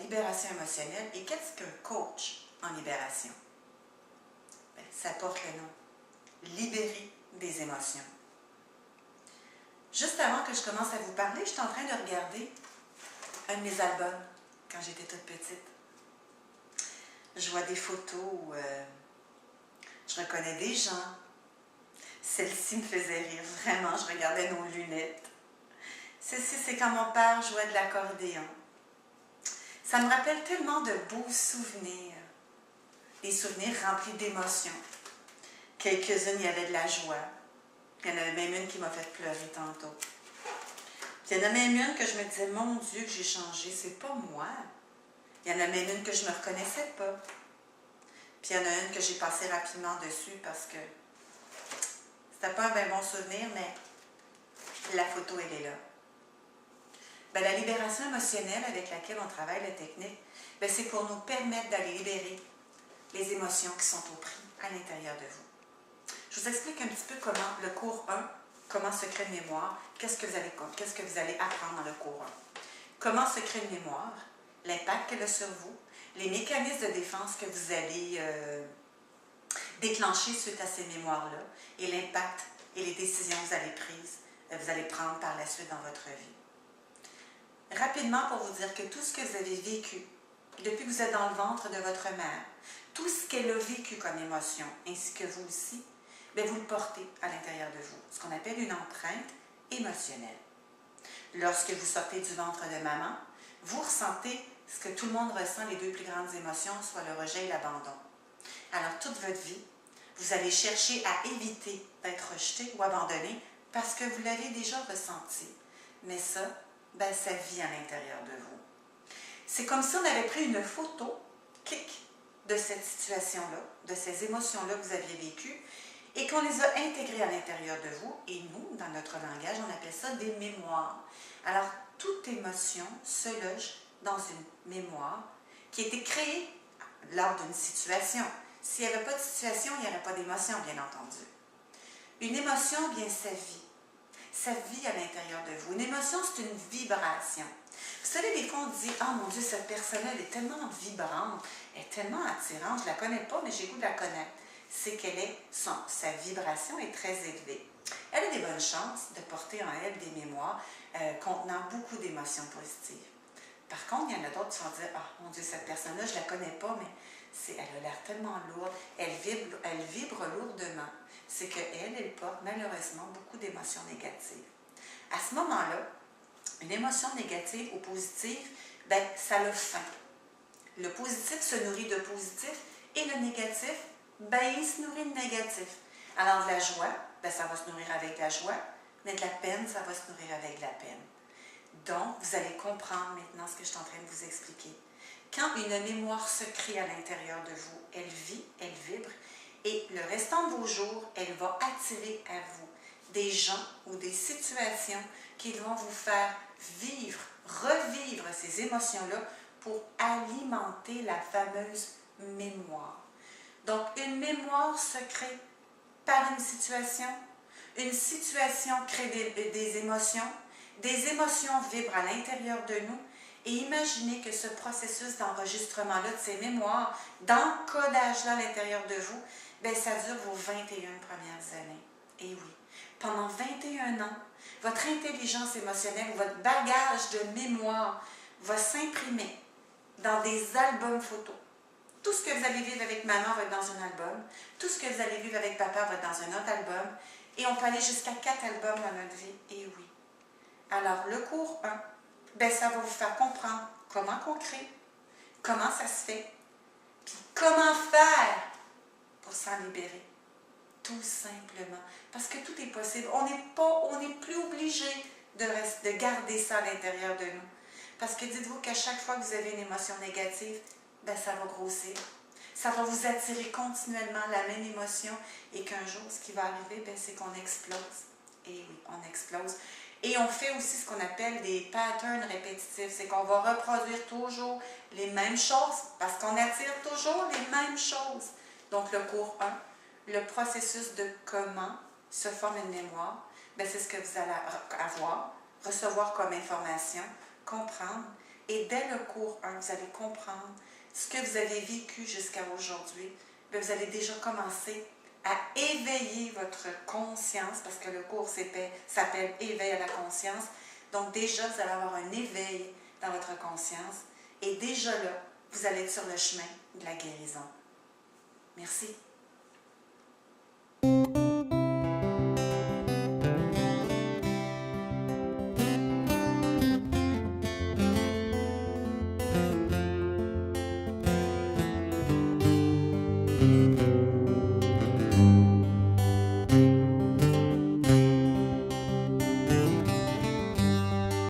libération émotionnelle. Et qu'est-ce qu'un coach en libération? Bien, ça porte le nom. Libérer des émotions. Juste avant que je commence à vous parler, je suis en train de regarder un de mes albums quand j'étais toute petite. Je vois des photos où je reconnais des gens. Celle-ci me faisait rire, vraiment, je regardais nos lunettes. Celle-ci, c'est quand mon père jouait de l'accordéon. Ça me rappelle tellement de beaux souvenirs. Des souvenirs remplis d'émotions. Quelques-unes, il y avait de la joie. Il y en avait même une qui m'a fait pleurer tantôt. Puis il y en a même une que je me disais, mon Dieu, que j'ai changé, c'est pas moi. Il y en a même une que je ne me reconnaissais pas. Puis il y en a une que j'ai passé rapidement dessus parce que c'était pas un bien bon souvenir, mais la photo, elle est là. Bien, la libération émotionnelle avec laquelle on travaille, la technique, bien, c'est pour nous permettre d'aller libérer les émotions qui sont au prix à l'intérieur de vous. Je vous explique un petit peu comment le cours 1, comment se crée une mémoire, qu'est-ce que vous allez apprendre dans le cours 1. Comment se crée une mémoire, l'impact qu'elle a sur vous, les mécanismes de défense que vous allez déclencher suite à ces mémoires-là et l'impact et les décisions que vous allez prendre par la suite dans votre vie. Rapidement, pour vous dire que tout ce que vous avez vécu depuis que vous êtes dans le ventre de votre mère, tout ce qu'elle a vécu comme émotion, ainsi que vous aussi, bien, vous le portez à l'intérieur de vous, ce qu'on appelle une empreinte émotionnelle. Lorsque vous sortez du ventre de maman, vous ressentez ce que tout le monde ressent, les deux plus grandes émotions, soit le rejet et l'abandon. Alors, toute votre vie, vous allez chercher à éviter d'être rejeté ou abandonné parce que vous l'avez déjà ressenti. Mais ça, ben, ça vit à l'intérieur de vous. C'est comme si on avait pris une photo, clic, de cette situation-là, de ces émotions-là que vous aviez vécues, et qu'on les a intégrées à l'intérieur de vous. Et nous, dans notre langage, on appelle ça des mémoires. Alors, toute émotion se loge dans une mémoire qui a été créée lors d'une situation. S'il n'y avait pas de situation, il n'y aurait pas d'émotion, bien entendu. Une émotion, bien, ça vit. Ça vit à l'intérieur de vous. Une émotion, c'est une vibration. Vous savez, des fois, on dit « Ah, mon Dieu, cette personne-là, elle est tellement vibrante, elle est tellement attirante, je ne la connais pas, mais j'ai goût de la connaître. » C'est qu'elle est, sa vibration est très élevée. Elle a des bonnes chances de porter en elle des mémoires contenant beaucoup d'émotions positives. Par contre, il y en a d'autres qui vont dire « Ah, mon Dieu, cette personne-là, je ne la connais pas, mais elle a l'air tellement lourde, elle vibre lourdement. » C'est qu'elle porte malheureusement beaucoup d'émotions négatives. À ce moment-là, une émotion négative ou positive, bien, ça a faim. Le positif se nourrit de positif et le négatif, bien, il se nourrit de négatif. Alors, de la joie, bien, ça va se nourrir avec la joie, mais de la peine, ça va se nourrir avec la peine. Donc, vous allez comprendre maintenant ce que je suis en train de vous expliquer. Quand une mémoire se crée à l'intérieur de vous, elle vit, elle vibre, et le restant de vos jours, elle va attirer à vous des gens ou des situations qui vont vous faire vivre, revivre ces émotions-là pour alimenter la fameuse mémoire. Donc, une mémoire se crée par une situation crée des émotions vibrent à l'intérieur de nous, et imaginez que ce processus d'enregistrement-là de ces mémoires, d'encodage-là à l'intérieur de vous, bien, ça dure vos 21 premières années. Et oui, pendant 21 ans, votre intelligence émotionnelle, votre bagage de mémoire va s'imprimer dans des albums photos. Tout ce que vous allez vivre avec maman va être dans un album. Tout ce que vous allez vivre avec papa va être dans un autre album. Et on peut aller jusqu'à 4 albums dans notre vie. Et oui. Alors, le cours 1, bien, ça va vous faire comprendre comment on crée, comment ça se fait, puis comment faire pour s'en libérer. Tout simplement. Parce que tout est possible. On n'est plus obligé de garder ça à l'intérieur de nous. Parce que dites-vous qu'à chaque fois que vous avez une émotion négative, bien, ça va grossir. Ça va vous attirer continuellement la même émotion, et qu'un jour, ce qui va arriver, bien, c'est qu'on explose. Et oui, on explose. Et on fait aussi ce qu'on appelle des patterns répétitifs. C'est qu'on va reproduire toujours les mêmes choses parce qu'on attire toujours les mêmes choses. Donc, le cours 1, le processus de comment se forme une mémoire, bien, c'est ce que vous allez recevoir comme information, comprendre, Et dès le cours 1, vous allez comprendre ce que vous avez vécu jusqu'à aujourd'hui. Vous allez déjà commencer à éveiller votre conscience, parce que le cours s'appelle Éveil à la conscience. Donc déjà, vous allez avoir un éveil dans votre conscience. Et déjà là, vous allez être sur le chemin de la guérison. Merci.